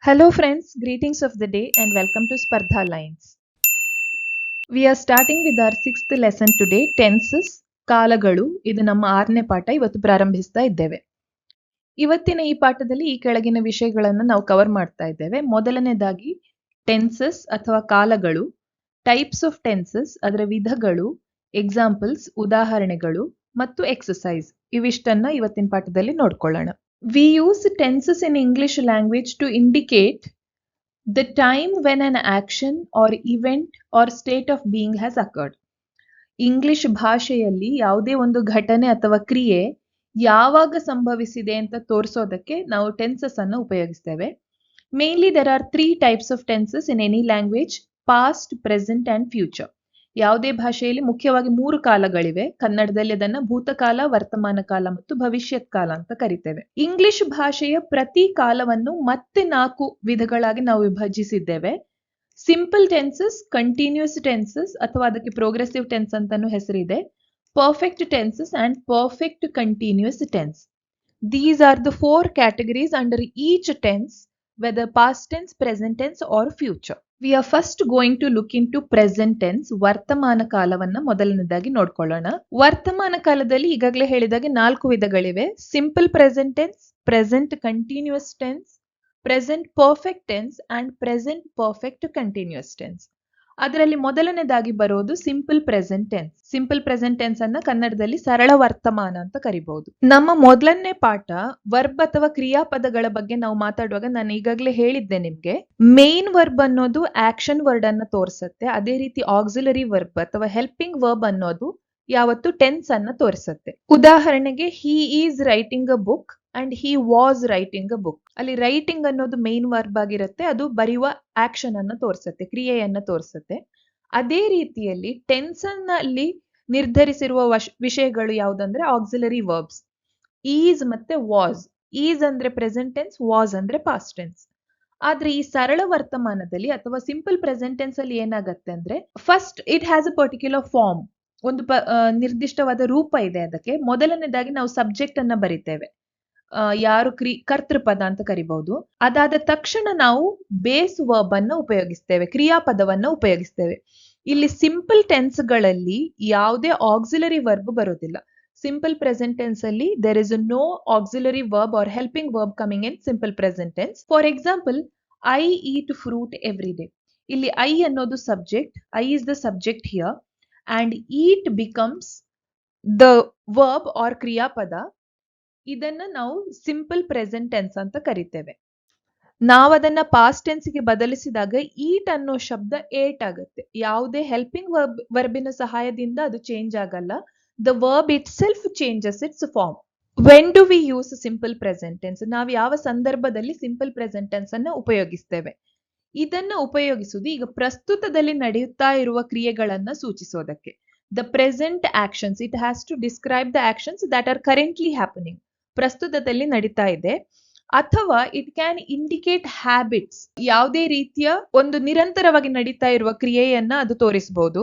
Hello friends, greetings of the day and welcome to Spardha Lines. We are starting with our 6th lesson today, tenses, ಕಾಲಗಳು. ಇದು ನಮ್ಮ 6ನೇ ಪಾಠ. ಇವತ್ತು ಪ್ರಾರಂಭಿಸ್ತಾ ಇದ್ದೇವೆ. ಇವತ್ತಿನ ಈ ಪಾಠದಲ್ಲಿ ಈ ಕೆಳಗಿನ ವಿಷಯಗಳನ್ನು ನಾವು ಕವರ್ ಮಾಡ್ತಾ ಇದ್ದೇವೆ. ಮೊದಲನೇದಾಗಿ ಟೆನ್ಸಸ್ ಅಥವಾ ಕಾಲಗಳು, ಟೈಪ್ಸ್ ಆಫ್ ಟೆನ್ಸಸ್, ಅದರ ವಿಧಗಳು, ಎಕ್ಸಾಂಪಲ್ಸ್, ಉದಾಹರಣೆಗಳು ಮತ್ತು ಎಕ್ಸಸೈಸ್ ಇವಿಷ್ಟನ್ನ ಇವತ್ತಿನ ಪಾಠದಲ್ಲಿ ನೋಡ್ಕೊಳ್ಳೋಣ. We use tenses in English language to indicate the time when an action or event or state of being has occurred. English ಭಾಷೆಯಲ್ಲಿ ಯಾವುದೇ ಒಂದು ಘಟನೆ ಅಥವಾ ಕ್ರಿಯೆ ಯಾವಾಗ ಸಂಭವಿಸಿದೆ ಅಂತ ತೋರಿಸೋದಕ್ಕೆ ನಾವು ಟೆನ್ಸಸ್ ಅನ್ನು ಉಪಯೋಗಿಸ್ತೇವೆ. Mainly there are 3 types of tenses in any language: past, present and future. ಯಾವುದೇ ಭಾಷೆಯಲ್ಲಿ ಮುಖ್ಯವಾಗಿ 3 ಕಾಲಗಳಿವೆ. ಕನ್ನಡದಲ್ಲಿ ಅದನ್ನ ಭೂತಕಾಲ, ವರ್ತಮಾನ ಕಾಲ ಮತ್ತು ಭವಿಷ್ಯತ್ ಕಾಲ ಅಂತ ಕರಿತೇವೆ. ಇಂಗ್ಲಿಷ್ ಭಾಷೆಯ ಪ್ರತಿ ಕಾಲವನ್ನು ಮತ್ತೆ 4 ವಿಧಗಳಾಗಿ ನಾವು ವಿಭಜಿಸಿದ್ದೇವೆ. ಸಿಂಪಲ್ ಟೆನ್ಸಸ್, ಕಂಟಿನ್ಯೂಸ್ ಟೆನ್ಸಸ್ ಅಥವಾ ಅದಕ್ಕೆ ಪ್ರೋಗ್ರೆಸಿವ್ ಟೆನ್ಸ್ ಅಂತಾನೂ ಹೆಸರಿದೆ, perfect tenses and perfect continuous tense. These are the 4 categories under each tense, whether past tense, present tense or future. We are first going to look into present tense. ವರ್ತಮಾನ ಕಾಲವನ್ನ ಮೊದಲನೇದಾಗಿ ನೋಡ್ಕೊಳ್ಳೋಣ. ವರ್ತಮಾನ ಕಾಲದಲ್ಲಿ ಈಗಾಗಲೇ ಹೇಳಿದಾಗೆ 4 ವಿಧಗಳಿವೆ: simple present tense, present continuous tense, present perfect tense and present perfect continuous tense. ಅದರಲ್ಲಿ ಮೊದಲನೇದಾಗಿ ಬರೋದು simple present tense. Simple present tense ಅನ್ನ ಕನ್ನಡದಲ್ಲಿ ಸರಳ ವರ್ತಮಾನ ಅಂತ ಕರಿಬಹುದು. ನಮ್ಮ ಮೊದಲನೇ ಪಾಠ ವರ್ಬ್ ಅಥವಾ ಕ್ರಿಯಾಪದಗಳ ಬಗ್ಗೆ ನಾವು ಮಾತಾಡುವಾಗ ನಾನು ಈಗಾಗಲೇ ಹೇಳಿದ್ದೆ ನಿಮ್ಗೆ, ಮೇನ್ ವರ್ಬ್ ಅನ್ನೋದು ಆಕ್ಷನ್ ವರ್ಡ್ ಅನ್ನ ತೋರಿಸುತ್ತೆ. ಅದೇ ರೀತಿ ಆಕ್ಸಿಲರಿ ವರ್ಬ್ ಅಥವಾ ಹೆಲ್ಪಿಂಗ್ ವರ್ಬ್ ಅನ್ನೋದು ಯಾವತ್ತು ಟೆನ್ಸ್ ಅನ್ನ ತೋರಿಸುತ್ತೆ. ಉದಾಹರಣೆಗೆ, he is writing a book and he was writing a book. ಅಲ್ಲಿ ರೈಟಿಂಗ್ ಅನ್ನೋದು ಮೇನ್ ವರ್ಬ್ ಆಗಿರುತ್ತೆ. ಅದು ಬರೆಯುವ ಆಕ್ಷನ್ ಅನ್ನ ತೋರಿಸುತ್ತೆ, ಕ್ರಿಯೆಯನ್ನ ತೋರಿಸುತ್ತೆ. ಅದೇ ರೀತಿಯಲ್ಲಿ ಟೆನ್ಸ್ ನಲ್ಲಿ ನಿರ್ಧರಿಸಿರುವ ವಿಷಯಗಳು ಯಾವುದಂದ್ರೆ ಆಕ್ಸಿಲರಿ ವರ್ಬ್ಸ್, ಈಸ್ ಮತ್ತೆ ವಾಸ್. ಈಸ್ ಅಂದ್ರೆ ಪ್ರೆಸೆಂಟ್ ಟೆನ್ಸ್, ವಾಸ್ ಅಂದ್ರೆ ಪಾಸ್ಟ್ ಟೆನ್ಸ್. ಆದ್ರೆ ಈ ಸರಳ ವರ್ತಮಾನದಲ್ಲಿ ಅಥವಾ ಸಿಂಪಲ್ ಪ್ರೆಸೆಂಟ್ ಟೆನ್ಸ್ ಅಲ್ಲಿ ಏನಾಗತ್ತೆ ಅಂದ್ರೆ, first it has a particular form. ಒಂದು ನಿರ್ದಿಷ್ಟವಾದ ರೂಪ ಇದೆ ಅದಕ್ಕೆ. ಮೊದಲನೇದಾಗಿ ನಾವು ಸಬ್ಜೆಕ್ಟ್ ಅನ್ನ ಬರಿತೇವೆ, ಯಾರು ಕರ್ತೃಪದ ಅಂತ ಕರಿಬಹುದು. ಅದಾದ ತಕ್ಷಣ ನಾವು ಬೇಸ್ ವರ್ಬ್ ಅನ್ನ ಉಪಯೋಗಿಸ್ತೇವೆ, ಕ್ರಿಯಾಪದವನ್ನ ಉಪಯೋಗಿಸ್ತೇವೆ. ಇಲ್ಲಿ ಸಿಂಪಲ್ ಟೆನ್ಸ್ ಗಳಲ್ಲಿ ಯಾವುದೇ ಆಕ್ಸಿಲರಿ ವರ್ಬ್ ಬರೋದಿಲ್ಲ. ಸಿಂಪಲ್ ಪ್ರೆಸೆಂಟ್ ಟೆನ್ಸ್ ಅಲ್ಲಿ there is no auxiliary verb or helping verb coming in simple present tense. For example, I eat fruit every day. ಇಲ್ಲಿ ಐ ಅನ್ನೋದು subject, I is the subject here and eat becomes the verb or ಕ್ರಿಯಾಪದ. ಇದನ್ನ ನಾವು simple present tense ಅಂತ ಕರಿತೇವೆ. ನಾವದನ್ನ past tense ಗೆ ಬದಲಿಸಿದಾಗ ಈಟ್ ಅನ್ನೋ ಶಬ್ದ ಏಟ್ ಆಗುತ್ತೆ. ಯಾವುದೇ ಹೆಲ್ಪಿಂಗ್ ವರ್ಬಿನ ಸಹಾಯದಿಂದ ಅದು ಚೇಂಜ್ ಆಗಲ್ಲ. The verb itself changes its form. When do we use simple present tense? ನಾವು ಯಾವ ಸಂದರ್ಭದಲ್ಲಿ ಸಿಂಪಲ್ ಪ್ರೆಸೆಂಟ್ ಟೆನ್ಸ್ ಅನ್ನ ಉಪಯೋಗಿಸ್ತೇವೆ? ಇದನ್ನ ಉಪಯೋಗಿಸುವುದು ಈಗ ಪ್ರಸ್ತುತದಲ್ಲಿ ನಡೆಯುತ್ತಾ ಇರುವ ಕ್ರಿಯೆಗಳನ್ನ ಸೂಚಿಸೋದಕ್ಕೆ. The present actions, it has to describe the actions that are currently happening, ಪ್ರಸ್ತುತದಲ್ಲಿ ನಡೀತಾ ಇದೆ. ಅಥವಾ ಇಟ್ ಕ್ಯಾನ್ ಇಂಡಿಕೇಟ್ ಹ್ಯಾಬಿಟ್ಸ್, ಯಾವುದೇ ರೀತಿಯ ಒಂದು ನಿರಂತರವಾಗಿ ನಡೀತಾ ಇರುವ ಕ್ರಿಯೆಯನ್ನ ಅದು ತೋರಿಸಬಹುದು,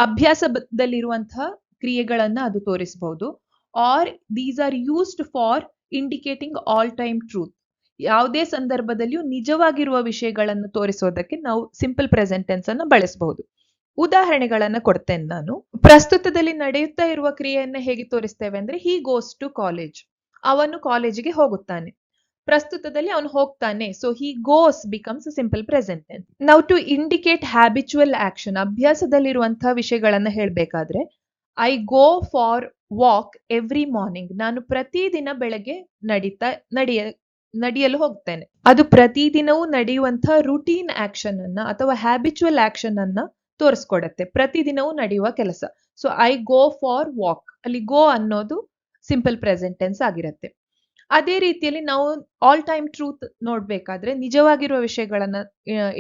ಅಭ್ಯಾಸದಲ್ಲಿರುವಂತಹ ಕ್ರಿಯೆಗಳನ್ನ ಅದು ತೋರಿಸಬಹುದು. Are these are used for indicating all time truth, ಯಾವುದೇ ಸಂದರ್ಭದಲ್ಲಿಯೂ ನಿಜವಾಗಿರುವ ವಿಷಯಗಳನ್ನು ತೋರಿಸೋದಕ್ಕೆ ನಾವು ಸಿಂಪಲ್ ಪ್ರೆಸೆಂಟ್ ಟೆನ್ಸ್ ಅನ್ನ ಬಳಸಬಹುದು. ಉದಾಹರಣೆಗಳನ್ನ ಕೊಡ್ತೇನೆ ನಾನು. ಪ್ರಸ್ತುತದಲ್ಲಿ ನಡೆಯುತ್ತಾ ಇರುವ ಕ್ರಿಯೆಯನ್ನ ಹೇಗೆ ತೋರಿಸ್ತೇವೆ ಅಂದ್ರೆ, ಹಿ ಗೋಸ್ ಟು ಕಾಲೇಜ್, ಅವನು ಕಾಲೇಜಿಗೆ ಹೋಗುತ್ತಾನೆ. ಪ್ರಸ್ತುತದಲ್ಲಿ ಅವನು ಹೋಗ್ತಾನೆ, so he goes becomes simple present tense. ನಾವು ಟು ಇಂಡಿಕೇಟ್ ಹ್ಯಾಬಿಚುವಲ್ ಆಕ್ಷನ್, ಅಭ್ಯಾಸದಲ್ಲಿರುವಂತಹ ವಿಷಯಗಳನ್ನ ಹೇಳ್ಬೇಕಾದ್ರೆ, I go for walk every morning, ನಾನು ಪ್ರತಿದಿನ ಬೆಳಗ್ಗೆ ನಡೆಯಲು ಹೋಗ್ತೇನೆ. ಅದು ಪ್ರತಿದಿನವೂ ನಡೆಯುವಂತಹ ರುಟೀನ್ ಆಕ್ಷನ್ ಅನ್ನ ಅಥವಾ ಹ್ಯಾಬಿಚುವಲ್ ಆಕ್ಷನ್ ಅನ್ನ ತೋರಿಸ್ಕೊಡತ್ತೆ, ಪ್ರತಿದಿನವೂ ನಡೆಯುವ ಕೆಲಸ. So I go for walk, ಅಲ್ಲಿ ಗೋ ಅನ್ನೋದು ಸಿಂಪಲ್ ಪ್ರೆಸೆಂಟ್ ಟೆನ್ಸ್ ಆಗಿರುತ್ತೆ. ಅದೇ ರೀತಿಯಲ್ಲಿ ನಾವು ಆಲ್ ಟೈಮ್ ಟ್ರೂತ್ ನೋಡ್ಬೇಕಾದ್ರೆ, ನಿಜವಾಗಿರುವ ವಿಷಯಗಳನ್ನ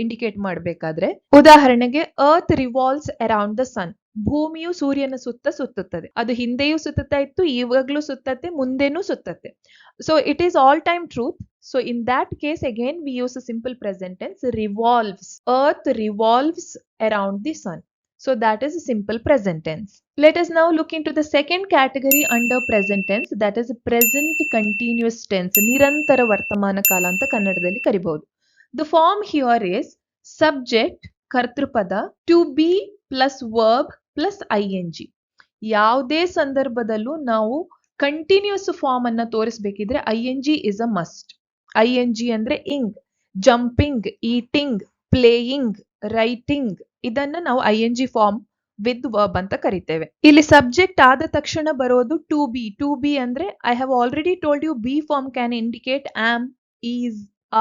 ಇಂಡಿಕೇಟ್ ಮಾಡಬೇಕಾದ್ರೆ, ಉದಾಹರಣೆಗೆ ಅರ್ತ್ ರಿವಾಲ್ವ್ಸ್ ಅರೌಂಡ್ ದ ಸನ್, ಭೂಮಿಯು ಸೂರ್ಯನ ಸುತ್ತ ಸುತ್ತುತ್ತದೆ. ಅದು ಹಿಂದೆಯೂ ಸುತ್ತುತ್ತಾ ಇತ್ತು, ಇವಾಗ್ಲೂ ಸುತ್ತತ್ತೆ, ಮುಂದೆನೂ ಸುತ್ತತ್ತೆ. So it is all time truth. So in that case again we use a simple present tense, revolves. Earth revolves around the sun. So that is a simple present tense. Let us now look into the second category under present tense, that is present continuous tense. ನಿರಂತರ ವರ್ತಮಾನ ಕಾಲ ಅಂತ ಕನ್ನಡದಲ್ಲಿ ಕರಿಬಹುದು. The form here is subject ಕರ್ತೃಪದ to be plus verb plus ing. ಯಾವುದೇ ಸಂದರ್ಭದಲ್ಲೂ ನಾವು continuous form ಅನ್ನ ತೋರಿಸಬೇಕಿದ್ರೆ ing is a must. ing ಅಂದ್ರೆ ಇಂಗ್, ಜಂಪಿಂಗ್, ಈಟಿಂಗ್, ಪ್ಲೇಯಿಂಗ್, ರೈಟಿಂಗ್, ಇದನ್ನ ನಾವು ing ಫಾರ್ಮ್ ವಿತ್ ವರ್ಬ್ ಅಂತ ಕರಿತೇವೆ. ಇಲ್ಲಿ ಸಬ್ಜೆಕ್ಟ್ ಆದ ತಕ್ಷಣ ಬರೋದು ಟು ಬಿ. ಟು ಬಿ ಅಂದ್ರೆ I have already told you be form can indicate am, is,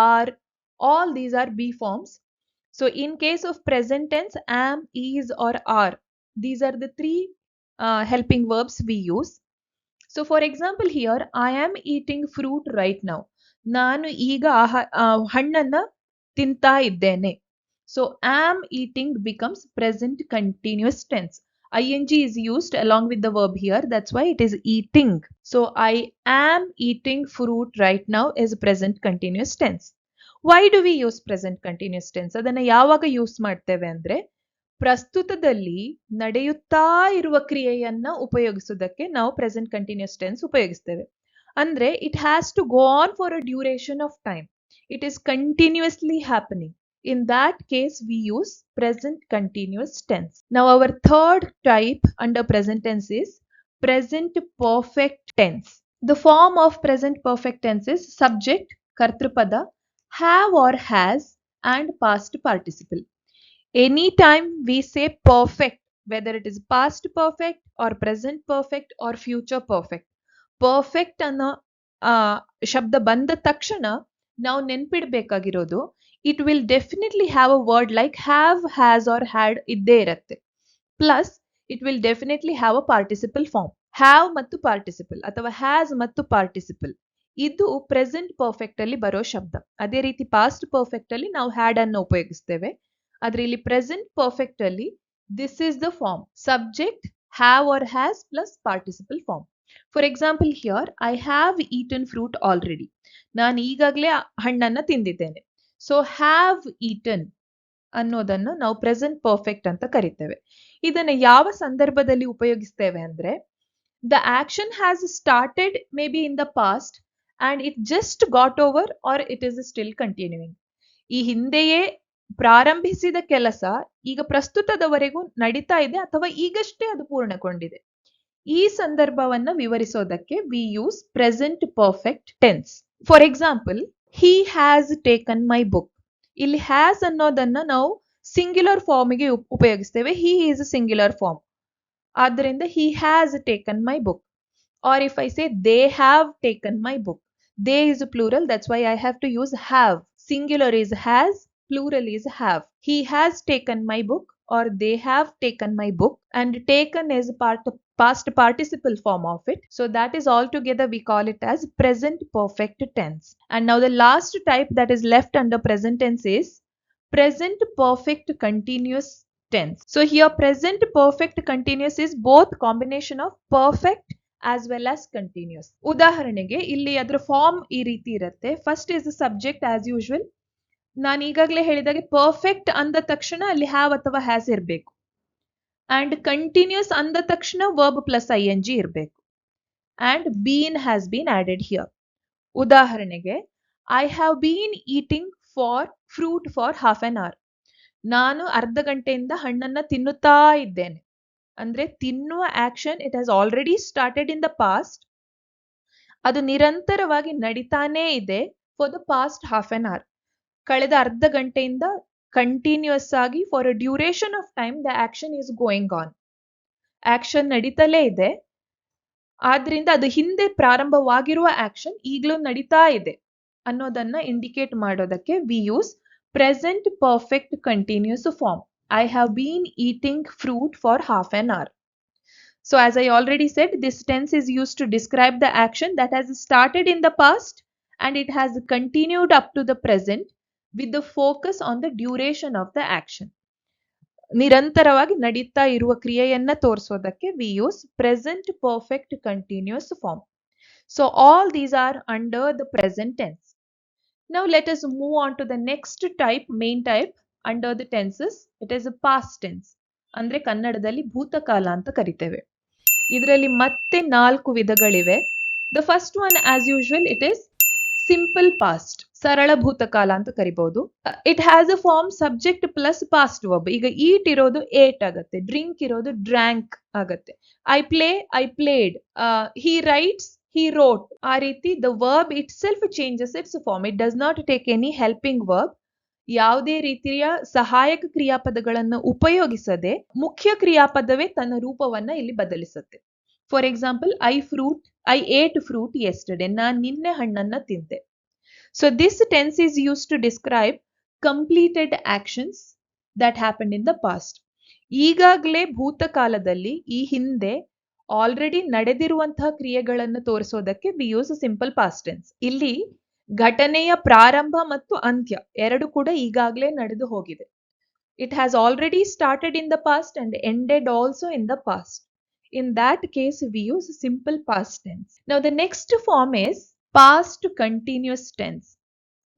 are, all these are be forms. So in case of present tense, am, is or are, these are the three helping verbs we use. So for example here, I am eating fruit right now. ನಾನು ಈಗ ಹಣ್ಣನ್ನ ತಿಂತಾ ಇದ್ದೇನೆ. So am eating becomes present continuous tense. ing is used along with the verb here, that's why it is eating. So I am eating fruit right now is present continuous tense. Why do we use present continuous tense? ಅದನ್ನ ಯಾವಾಗ use ಮಾಡ್ತೇವೆ ಅಂದ್ರೆ ಪ್ರಸ್ತುತದಲ್ಲಿ ನಡೆಯುತ್ತಾ ಇರುವ ಕ್ರಿಯೆಯನ್ನ ಉಪಯೋಗಿಸುವುದಕ್ಕೆ ನಾವು present continuous tense ಉಪಯೋಗಿಸ್ತೇವೆ. ಅಂದ್ರೆ it has to go on for a duration of time. It is continuously happening. In that case, we use present continuous tense. Now, our third type under present tense is present perfect tense. The form of present perfect tense is subject, kartrupada, have or has, and past participle. Anytime we say perfect, whether it is past perfect or present perfect or future perfect, perfect ಅನ್ನೋ ಶಬ್ದ ಬಂದ ತಕ್ಷಣ ನಾವು ನೆನ್ಪಿಡ್ಬೇಕಾಗಿರೋದು it will definitely have a word like have, has or had ಇದ್ದೇ ಇರತ್ತೆ. Plus it will definitely have a participle form. have ಮತ್ತು participle ಅಥವಾ has ಮತ್ತು participle ಇದು ಪ್ರೆಸೆಂಟ್ ಪರ್ಫೆಕ್ಟ್ ಅಲ್ಲಿ ಬರೋ ಶಬ್ದ. ಅದೇ ರೀತಿ ಪಾಸ್ಟ್ ಪರ್ಫೆಕ್ಟ್ ಅಲ್ಲಿ ನಾವು ಹ್ಯಾಡ್ ಅನ್ನು ಉಪಯೋಗಿಸ್ತೇವೆ. ಆದ್ರೆ ಇಲ್ಲಿ ಪ್ರೆಸೆಂಟ್ ಪರ್ಫೆಕ್ಟ್ ಅಲ್ಲಿ this is the form subject have or has plus participle form. For example here I have eaten fruit already. ನಾನು ಈಗಾಗಲೇ ಹಣ್ಣನ್ನ ತಿಂದಿದ್ದೇನೆ. ಸೊ ಹ್ಯಾವ್ ಈಟನ್ ಅನ್ನೋದನ್ನು ನಾವು ಪ್ರೆಸೆಂಟ್ ಪರ್ಫೆಕ್ಟ್ ಅಂತ ಕರಿತೇವೆ. ಇದನ್ನ ಯಾವ ಸಂದರ್ಭದಲ್ಲಿ ಉಪಯೋಗಿಸ್ತೇವೆ ಅಂದ್ರೆ the action has started maybe in the past and it just got over or it is still continuing. ಈ ಹಿಂದೆಯೇ ಪ್ರಾರಂಭಿಸಿದ ಕೆಲಸ ಈಗ ಪ್ರಸ್ತುತದವರೆಗೂ ನಡೀತಾ ಇದೆ ಅಥವಾ ಈಗಷ್ಟೇ ಅದು ಪೂರ್ಣಗೊಂಡಿದೆ. ಈ ಸಂದರ್ಭವನ್ನ ವಿವರಿಸೋದಕ್ಕೆ we use present perfect tense. For example, he has taken my book. ಇಲ್ಲಿ has ಅನ್ನೋದನ್ನ ನಾವು ಸಿಂಗ್ಯುಲರ್ ಫಾರ್ಮ್ಗೆ ಉಪಯೋಗಿಸ್ತೇವೆ. he is a singular form. ಆದ್ದರಿಂದ he has taken my book. Or if I say they have taken my book, they is plural, that's why I have to use have. Singular is has, plural is have. He has taken my book or they have taken my book, and taken is past participle form of it. So that is altogether we call it as present perfect tense. And now the last type that is left under present tense is present perfect continuous tense. So here present perfect continuous is both combination of perfect as well as continuous. ಉದಾಹರಣೆಗೆ ಇಲ್ಲಿ ಅದರ form ಈ ರೀತಿ ಇರುತ್ತೆ. First is subject as usual. ನಾನು ಈಗಾಗಲೇ ಹೇಳಿದಾಗೆ perfect ಅಂದ ತಕ್ಷಣ ಅಲ್ಲಿ ಹ್ಯಾವ್ ಅಥವಾ ಹ್ಯಾಸ್ ಇರಬೇಕು. ಅಂಡ್ ಕಂಟಿನ್ಯೂಸ್ ಅಂದ ತಕ್ಷಣ ವರ್ಬ್ ಪ್ಲಸ್ ing ಇರಬೇಕು. And been has been added here. ಉದಾಹರಣೆಗೆ I have been eating fruit for half an hour. ನಾನು ಅರ್ಧ ಗಂಟೆಯಿಂದ ಹಣ್ಣನ್ನ ತಿನ್ನುತ್ತಾ ಇದ್ದೇನೆ. ಅಂದ್ರೆ ತಿನ್ನುವ action it has already started in the past. ಅದು ನಿರಂತರವಾಗಿ ನಡೀತಾನೇ ಇದೆ for the past half an hour. ಕಳೆದ ಅರ್ಧ ಗಂಟೆಯಿಂದ ಕಂಟಿನ್ಯೂಸ್ ಆಗಿ for a duration of time the action is going on. Action ನಡೀತಲೇ ಇದೆ. ಆದ್ರಿಂದ ಅದು ಹಿಂದೆ ಪ್ರಾರಂಭವಾಗಿರುವ ಆಕ್ಷನ್ ಈಗಲೂ ನಡೀತಾ ಇದೆ ಅನ್ನೋದನ್ನ ಇಂಡಿಕೇಟ್ ಮಾಡೋದಕ್ಕೆ we use present perfect continuous form. I have been eating fruit for half an hour. So as I already said, this tense is used to describe the action that has started in the past and it has continued up to the present with the focus on the duration of the action. ನಿರಂತರವಾಗಿ ನಡೀತಾ ಇರುವ ಕ್ರಿಯೆಯನ್ನ ತೋರಿಸೋದಕ್ಕೆ we use present perfect continuous form. So all these are under the present tense. Now let us move on to the next type, main type under the tenses. It is a past tense. ಅಂದ್ರೆ ಕನ್ನಡದಲ್ಲಿ ಭೂತಕಾಲ ಅಂತ ಕರಿತೇವೆ. ಇದರಲ್ಲಿ ಮತ್ತೆ 4 ವಿಧಗಳಿವೆ. The first one as usual it is simple past, ಸರಳ ಭೂತಕಾಲ ಅಂತ ಕರಿಬಹುದು. It has a form subject plus past verb. ಈಗ ಈಟ್ ಇರೋದು ಏಟ್ ಆಗತ್ತೆ, ಡ್ರಿಂಕ್ ಇರೋದು ಡ್ರ್ಯಾಂಕ್ ಆಗತ್ತೆ. I play, I played. He writes, he wrote. ಆ ರೀತಿ the verb itself changes its form. It does not take any helping verb. ಯಾವುದೇ ರೀತಿಯ ಸಹಾಯಕ ಕ್ರಿಯಾಪದಗಳನ್ನು ಉಪಯೋಗಿಸದೆ ಮುಖ್ಯ ಕ್ರಿಯಾಪದವೇ ತನ್ನ ರೂಪವನ್ನ ಇಲ್ಲಿ ಬದಲಿಸುತ್ತೆ. For example, I ate fruit yesterday. ನಾನು ನಿನ್ನೆ ಹಣ್ಣನ್ನ ತಿಂದೆ. So this tense is use to describe completed actions that happen in the past. ಈಗಾಗಲೇ ಭೂತಕಾಲದಲ್ಲಿ, ಈ ಹಿಂದೆ ಆಲ್ರೆಡಿ ನಡೆದಿರುವಂತಹ ಕ್ರಿಯೆಗಳನ್ನು ತೋರಿಸೋದಕ್ಕೆ we use simple past tense. ಇಲ್ಲಿ ಘಟನೆಯ ಪ್ರಾರಂಭ ಮತ್ತು ಅಂತ್ಯ ಎರಡು ಕೂಡ ಈಗಾಗಲೇ ನಡೆದು ಹೋಗಿದೆ. It has already started in the past and ended also in the past. In that case we use simple past tense. Now the next form is past continuous tense.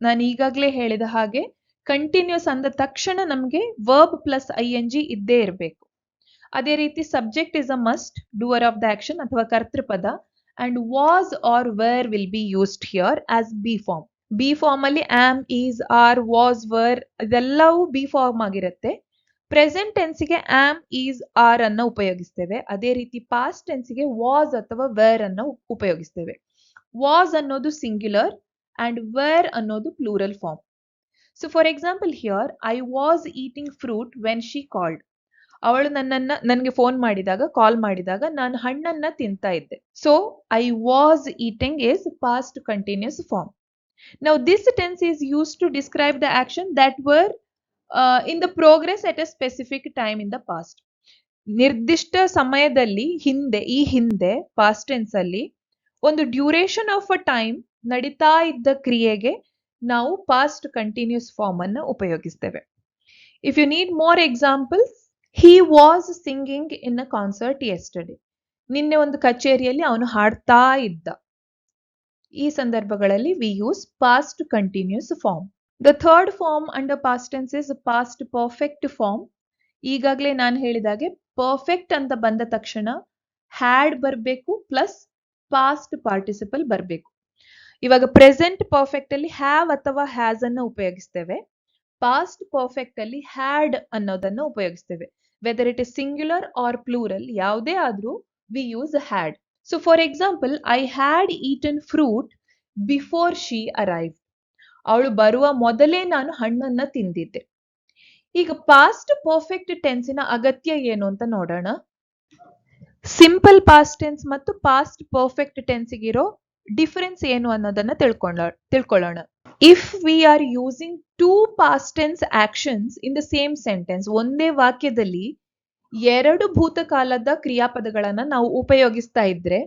ನಾನು ಈಗಾಗಲೇ ಹೇಳಿದ ಹಾಗೆ ಕಂಟಿನ್ಯೂಸ್ ಅಂದ ತಕ್ಷಣ ನಮಗೆ ವರ್ಬ್ ಪ್ಲಸ್ ing ಇದ್ದೇ ಇರಬೇಕು. ಅದೇ ರೀತಿ subject is a must, doer of the action ಅಥವಾ ಕರ್ತೃಪದ, and was or were will be used here as be form. Be form ಅಲ್ಲಿ am, is, are, was, were ಇದೆಲ್ಲವೂ ಬಿ ಫಾರ್ಮ್ ಆಗಿರುತ್ತೆ. Present ಟೆನ್ಸ್ಗೆ ಆಮ್, ಈಸ್, ಆರ್ ಅನ್ನ ಉಪಯೋಗಿಸ್ತೇವೆ. ಅದೇ ರೀತಿ ಪಾಸ್ಟ್ ಟೆನ್ಸ್ಗೆ ವಾಸ್ ಅಥವಾ ವೇರ್ ಅನ್ನ ಉಪಯೋಗಿಸ್ತೇವೆ. ವಾಸ್ ಅನ್ನೋದು ಸಿಂಗ್ಯುಲರ್ ಅಂಡ್ ವೇರ್ ಅನ್ನೋದು plural form. So for example here, I was eating fruit when she called. ಅವಳು ನನಗೆ ಫೋನ್ ಮಾಡಿದಾಗ, ಕಾಲ್ ಮಾಡಿದಾಗ ನಾನು ಹಣ್ಣನ್ನ ತಿಂತಾ ಇದ್ದೆ. So I was eating is past continuous form. Now this tense is use to describe the action that were in the progress at a specific time in the past. ನಿರ್ದಿಷ್ಟ ಸಮಯದಲ್ಲಿ ಈ ಹಿಂದೆ ಪಾಸ್ಟ್ ಟೆನ್ಸ್ ಅಲ್ಲಿ ಒಂದು duration of a time ನಡೀತಾ ಇದ್ದ ಕ್ರಿಯೆಗೆ ನಾವು ಪಾಸ್ಟ್ ಕಂಟಿನ್ಯೂಸ್ ಫಾರ್ಮ್ ಅನ್ನು ಉಪಯೋಗಿಸ್ತೇವೆ. If you need more examples, he was singing in a concert yesterday. ನಿನ್ನೆ ಒಂದು ಕಚೇರಿಯಲ್ಲಿ ಅವನು ಹಾಡ್ತಾ ಇದ್ದ. ಈ ಸಂದರ್ಭಗಳಲ್ಲಿ we use past continuous form. The third form under past tense is past perfect form. ಈಗಾಗಲೇ ನಾನು ಹೇಳಿದಾಗೆ ಪರ್ಫೆಕ್ಟ್ ಅಂತ ಬಂದ ತಕ್ಷಣ ಹ್ಯಾಡ್ ಬರಬೇಕು ಪ್ಲಸ್ ಪಾಸ್ಟ್ ಪಾರ್ಟಿಸಿಪಲ್ ಬರಬೇಕು. ಇವಾಗ ಪ್ರೆಸೆಂಟ್ ಪರ್ಫೆಕ್ಟ್ ಅಲ್ಲಿ ಹ್ಯಾವ್ ಅಥವಾ ಹ್ಯಾಸ್ ಅನ್ನು ಉಪಯೋಗಿಸ್ತೇವೆ. ಪಾಸ್ಟ್ ಪರ್ಫೆಕ್ಟ್ ಅಲ್ಲಿ ಹ್ಯಾಡ್ ಅನ್ನೋದನ್ನು ಉಪಯೋಗಿಸ್ತೇವೆ. Whether it is singular or plural, ಯಾವುದೇ ಆದ್ರೂ we use had. So for example, I had eaten fruit before she arrive. ಅವಳು ಬರುವ ಮೊದಲೇ ನಾನು ಹಣ್ಣನ್ನ ತಿಂದಿದ್ದೆ. ಈಗ ಪಾಸ್ಟ್ ಪರ್ಫೆಕ್ಟ್ ಟೆನ್ಸಿನ ಅಗತ್ಯ ಏನು ಅಂತ ನೋಡೋಣ. ಸಿಂಪಲ್ ಪಾಸ್ಟ್ ಟೆನ್ಸ್ ಮತ್ತು ಪಾಸ್ಟ್ ಪರ್ಫೆಕ್ಟ್ ಟೆನ್ಸ್ಗಿರೋ ಡಿಫರೆನ್ಸ್ ಏನು ಅನ್ನೋದನ್ನ ತಿಳ್ಕೊಳ್ಳೋಣ. If we are using two past tense actions in the same sentence, ಒಂದೇ ವಾಕ್ಯದಲ್ಲಿ ಎರಡು ಭೂತಕಾಲದ ಕ್ರಿಯಾಪದಗಳನ್ನ ನಾವು ಉಪಯೋಗಿಸ್ತಾ ಇದ್ರೆ,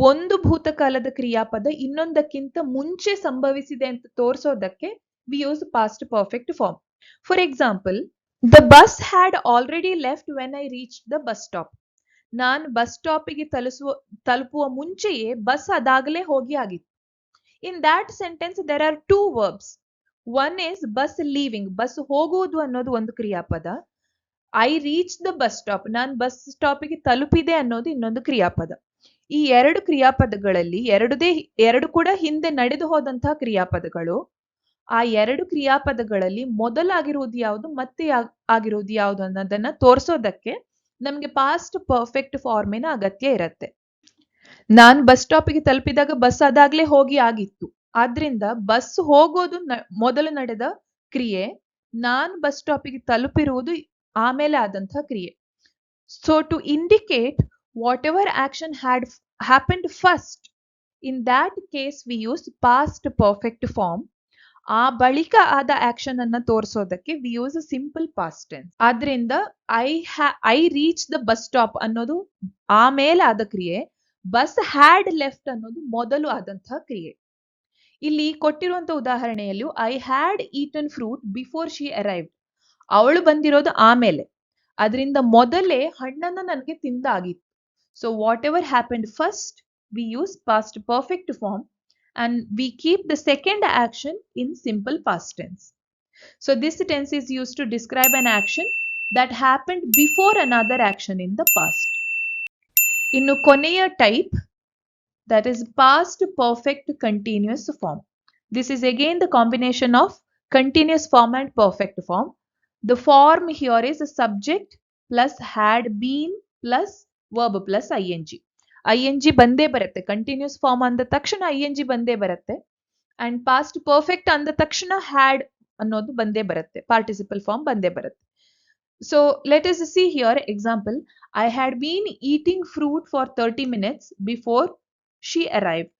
ಒಂದು ಭೂತಕಾಲದ ಕ್ರಿಯಾಪದ ಇನ್ನೊಂದಕ್ಕಿಂತ ಮುಂಚೆ ಸಂಭವಿಸಿದೆ ಅಂತ ತೋರಿಸೋದಕ್ಕೆ we use past perfect form. For example, the bus had already left when I reach the bus stop. ನಾನು ಬಸ್ ಸ್ಟಾಪಿಗೆ ತಲುಪುವ ಮುಂಚೆಯೇ ಬಸ್ ಅದಾಗಲೇ ಹೋಗಿ ಆಗಿತ್ತು. In that sentence there are two verbs. One is bus leaving, bus ಹೋಗುವುದು ಅನ್ನೋದು ಒಂದು ಕ್ರಿಯಾಪದ. I reached the bus stop, ನಾನು ಬಸ್ ಸ್ಟಾಪಿಗೆ ತಲುಪಿದೆ ಅನ್ನೋದು ಇನ್ನೊಂದು ಕ್ರಿಯಾಪದ. ಈ ಎರಡು ಕ್ರಿಯಾಪದಗಳಲ್ಲಿ ಎರಡು ಕೂಡ ಹಿಂದೆ ನಡೆದು ಹೋದಂತಹ ಕ್ರಿಯಾಪದಗಳು. ಆ ಎರಡು ಕ್ರಿಯಾಪದಗಳಲ್ಲಿ ಮೊದಲಾಗಿರುವುದು ಯಾವುದು ಮತ್ತೆ ಆಗಿರುವುದು ಯಾವುದು ಅನ್ನೋದನ್ನ ತೋರಿಸೋದಕ್ಕೆ ನಮ್ಗೆ ಪಾಸ್ಟ್ ಪರ್ಫೆಕ್ಟ್ ಫಾರ್ಮಿನ ಅಗತ್ಯ ಇರತ್ತೆ. ನಾನ್ ಬಸ್ ಸ್ಟಾಪಿಗೆ ತಲುಪಿದಾಗ ಬಸ್ ಅದಾಗ್ಲೇ ಹೋಗಿ ಆಗಿತ್ತು. ಆದ್ರಿಂದ ಬಸ್ ಹೋಗೋದು ಮೊದಲು ನಡೆದ ಕ್ರಿಯೆ, ನಾನ್ ಬಸ್ ಸ್ಟಾಪಿಗೆ ತಲುಪಿರುವುದು ಆಮೇಲೆ ಆದಂತಹ ಕ್ರಿಯೆ. So to indicate whatever action had happened first, in that case we use past perfect form. ಆ ಬಳಿಕ ಆದ ಆಕ್ಷನ್ ಅನ್ನ ತೋರಿಸೋದಕ್ಕೆ we use simple past tense. ಆದ್ರಿಂದ I reach the bus stop ಅನ್ನೋದು ಆಮೇಲೆ ಆದ ಕ್ರಿಯೆ, ಬಸ್ ಹ್ಯಾಡ್ ಲೆಫ್ಟ್ ಅನ್ನೋದು ಮೊದಲು ಆದಂತಹ ಕ್ರಿಯೆ. ಇಲ್ಲಿ ಕೊಟ್ಟಿರುವಂತಹ ಉದಾಹರಣೆಯಲ್ಲೂ I had eaten fruit before she arrived, ಅವಳು ಬಂದಿರೋದು ಆಮೇಲೆ, ಅದರಿಂದ ಮೊದಲೇ ಹಣ್ಣನ್ನ ನನಗೆ ತಿಂದಾಗಿತ್ತು. So whatever happened first we use past perfect form and we keep the second action in simple past tense. So this tense is used to describe an action that happened before another action in the past. ಇನ್ನು ಕೊನೆಯ type, that is past perfect continuous form. This is again the combination of continuous form and perfect form. The form here is a subject plus had been plus verb plus ing. ing ಬಂದೇ ಬರುತ್ತೆ. Continuous form ಅಂದ ತಕ್ಷಣ ing ಬಂದೇ ಬರುತ್ತೆ. And past perfect ಅಂದ ತಕ್ಷಣ had ಅನ್ನೋದು ಬಂದೇ ಬರುತ್ತೆ. ಪಾರ್ಟಿಸಿಪಲ್ ಫಾರ್ಮ್ ಬಂದೇ ಬರುತ್ತೆ. So let us see here example. I had been eating fruit for 30 minutes before she arrived.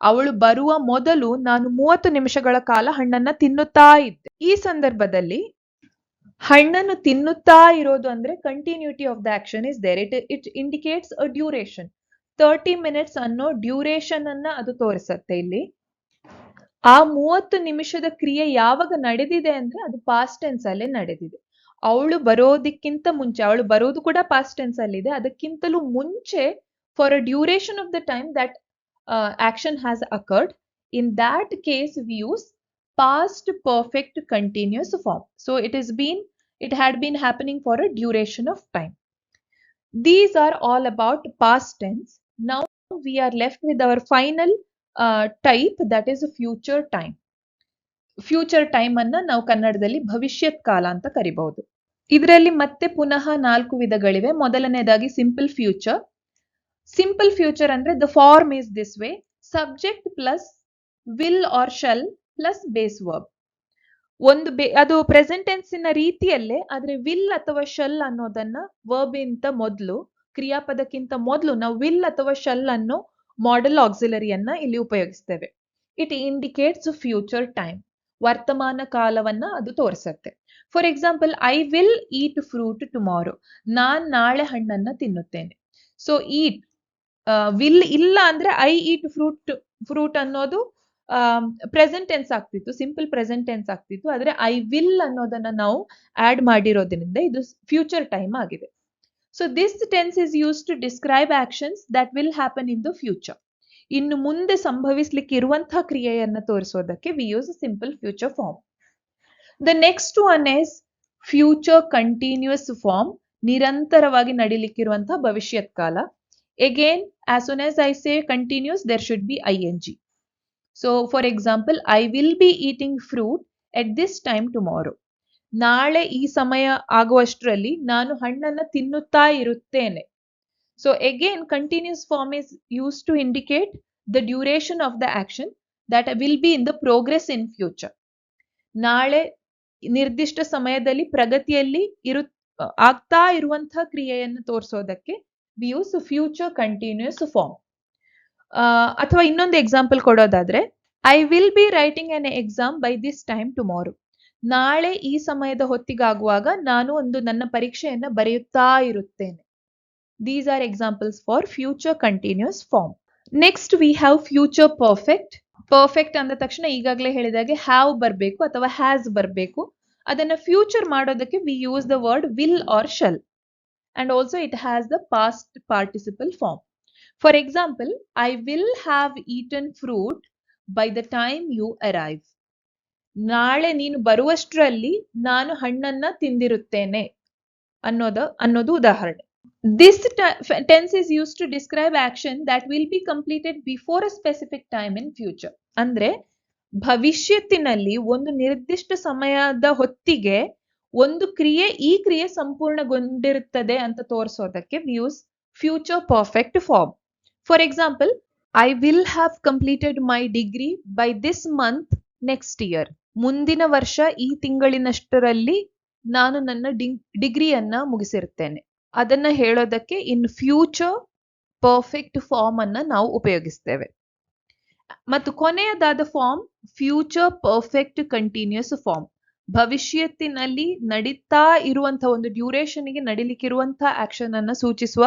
ಅವಳು ಬರುವ ಮೊದಲು ನಾನು 30 ನಿಮಿಷಗಳ ಕಾಲ ಹಣ್ಣನ್ನ ತಿನ್ನುತ್ತಾ ಇದ್ದೆ. ಈ ಸಂದರ್ಭದಲ್ಲಿ ಹಣ್ಣನ್ನು ತಿನ್ನುತ್ತಾ ಇರೋದು ಅಂದ್ರೆ continuity of the action is there. It indicates a duration. 30 minutes ಅನ್ನೋ ಡ್ಯೂರೇಷನ್ ಅನ್ನ ಅದು ತೋರಿಸುತ್ತೆ ಇಲ್ಲಿ. ಆ 30 ನಿಮಿಷದ ಕ್ರಿಯೆ ಯಾವಾಗ ನಡೆದಿದೆ ಅಂದ್ರೆ ಅದು ಪಾಸ್ಟ್ ಟೆನ್ಸ್ ಅಲ್ಲೇ ನಡೆದಿದೆ. ಅವಳು ಬರೋದಕ್ಕಿಂತ ಮುಂಚೆ, ಅವಳು ಬರೋದು ಕೂಡ ಪಾಸ್ಟ್ ಟೆನ್ಸ್ ಅಲ್ಲಿದೆ, ಅದಕ್ಕಿಂತಲೂ ಮುಂಚೆ for a duration of the time that action has occurred. In that case we use past perfect continuous form. So it had been happening for a duration of time. These are all about past tense. Now we are left with our final type, that is future time. Future time ಅನ್ನ ನಾವು ಕನ್ನಡದಲ್ಲಿ ಭವಿಷ್ಯತ್ ಕಾಲ ಅಂತ ಕರಿಬಹುದು. ಇದರಲ್ಲಿ ಮತ್ತೆ ಪುನಃ 4 ವಿಧಗಳಿವೆ. ಮೊದಲನೇದಾಗಿ ಸಿಂಪಲ್ ಫ್ಯೂಚರ್. ಸಿಂಪಲ್ ಫ್ಯೂಚರ್ ಅಂದ್ರೆ the form is this way: subject plus will or shall plus base verb. ಅದು ಪ್ರೆಸೆಂಟ್ ಟೆನ್ಸಿನ ರೀತಿಯಲ್ಲೇ, ಆದ್ರೆ ವಿಲ್ ಅಥವಾ ಶಲ್ ಅನ್ನೋದನ್ನ ವರ್ಬ್ ಇಂತ ಮೊದಲು, ಕ್ರಿಯಾಪದಕ್ಕಿಂತ ಮೊದಲು ನಾವು ವಿಲ್ ಅಥವಾ ಶಲ್ ಅನ್ನೋ ಮಾಡೆಲ್ ಆಕ್ಸಿಲರಿಯನ್ನ ಇಲ್ಲಿ ಉಪಯೋಗಿಸ್ತೇವೆ. ಇಟ್ ಇಂಡಿಕೇಟ್ಸ್ ಫ್ಯೂಚರ್ ಟೈಮ್, ವರ್ತಮಾನ ಕಾಲವನ್ನ ಅದು ತೋರಿಸುತ್ತೆ. For example, I will eat fruit tomorrow. ನಾನ್ ನಾಳೆ ಹಣ್ಣನ್ನ ತಿನ್ನುತ್ತೇನೆ. ಸೊ ಈಟ್ ವಿಲ್ ಇಲ್ಲ ಅಂದ್ರೆ ಐ ಈಟ್ ಫ್ರೂಟ್ ಅನ್ನೋದು ಪ್ರೆಸೆಂಟ್ ಟೆನ್ಸ್ ಆಗ್ತಿತ್ತು, ಸಿಂಪಲ್ ಪ್ರೆಸೆಂಟ್ ಟೆನ್ಸ್ ಆಗ್ತಿತ್ತು. ಆದ್ರೆ ಐ ವಿಲ್ ಅನ್ನೋದನ್ನ ನಾವು ಆಡ್ ಮಾಡಿರೋದ್ರಿಂದ ಇದು ಫ್ಯೂಚರ್ ಟೈಮ್ ಆಗಿದೆ. So this tense is use to describe actions that will happen in the future. ಇನ್ನು ಮುಂದೆ ಸಂಭವಿಸ್ಲಿಕ್ಕೆ ಇರುವಂತಹ ಕ್ರಿಯೆಯನ್ನ ತೋರಿಸೋದಕ್ಕೆ we use simple future form. The next one is future continuous form. ನಿರಂತರವಾಗಿ ನಡಿಲಿಕ್ಕಿರುವಂತಹ ಭವಿಷ್ಯತ್ ಕಾಲ. Again, as soon as I say continuous, there should be ing. So for example, I will be eating fruit at this time tomorrow. ನಾಳೆ ಈ ಸಮಯ ಆಗುವಷ್ಟರಲ್ಲಿ ನಾನು ಹಣ್ಣನ್ನ ತಿನ್ನುತ್ತಾ ಇರುತ್ತೇನೆ. So again, continuous form is used to indicate the duration of the action that will be in the progress in future. ನಾಳೆ ನಿರ್ದಿಷ್ಟ ಸಮಯದಲ್ಲಿ ಪ್ರಗತಿಯಲ್ಲಿ ಆಗ್ತಾ ಇರುವಂತಹ ಕ್ರಿಯೆಯನ್ನು ತೋರಿಸೋದಕ್ಕೆ we use future continuous form. ಅಥವಾ ಇನ್ನೊಂದು ಎಕ್ಸಾಂಪಲ್ ಕೊಡೋದಾದ್ರೆ, I will be writing an exam by this time tomorrow. ನಾಳೆ ಈ ಸಮಯದ ಹೊತ್ತಿಗಾಗುವಾಗ ನಾನು ನನ್ನ ಪರೀಕ್ಷೆಯನ್ನ ಬರೆಯುತ್ತಾ ಇರುತ್ತೇನೆ. These are examples for future continuous form. Next we have future perfect. Perfect ಅಂದ ತಕ್ಷಣ ಈಗಾಗಲೇ ಹೇಳಿದಾಗೆ ಹ್ಯಾವ್ ಬರಬೇಕು ಅಥವಾ ಹ್ಯಾಸ್ ಬರಬೇಕು. ಅದನ್ನ ಫ್ಯೂಚರ್ ಮಾಡೋದಕ್ಕೆ we use the word will or shall. And also it has the past participle form. For example, I will have eaten fruit by the time you arrive. ನಾಳೆ ನೀನು ಬರುವಷ್ಟರಲ್ಲಿ ನಾನು ಹಣ್ಣನ್ನ ತಿಂದಿರುತ್ತೇನೆ ಅನ್ನೋದು ಉದಾಹರಣೆ. This tense is used to describe action that will be completed before a specific time in future. ಅಂದ್ರೆ ಭವಿಷ್ಯತ್ತಿನಲ್ಲಿ ಒಂದು ನಿರ್ದಿಷ್ಟ ಸಮಯದ ಹೊತ್ತಿಗೆ ಒಂದು ಕ್ರಿಯೆ, ಈ ಕ್ರಿಯೆ ಸಂಪೂರ್ಣಗೊಂಡಿರುತ್ತದೆ ಅಂತ ತೋರಿಸೋದಕ್ಕೆ we use future perfect form. For example, I will have completed my degree by this month next year. ಮುಂದಿನ ವರ್ಷ ಈ ತಿಂಗಳಿನಷ್ಟರಲ್ಲಿ ನಾನು ನನ್ನ ಡಿಗ್ರಿಯನ್ನ ಮುಗಿಸಿರುತ್ತೇನೆ. ಅದನ್ನ ಹೇಳೋದಕ್ಕೆ ಇನ್ ಫ್ಯೂಚರ್ ಪರ್ಫೆಕ್ಟ್ ಫಾರ್ಮ್ ಅನ್ನ ನಾವು ಉಪಯೋಗಿಸ್ತೇವೆ. ಮತ್ತು ಕೊನೆಯದಾದ form future perfect continuous form. ಭವಿಷ್ಯತ್ತಿನಲ್ಲಿ ನಡೀತಾ ಇರುವಂತಹ ಒಂದು ಡ್ಯೂರೇಷನ್ಗೆ ನಡಿಲಿಕ್ಕಿರುವಂತಹ ಆಕ್ಷನ್ ಅನ್ನ ಸೂಚಿಸುವ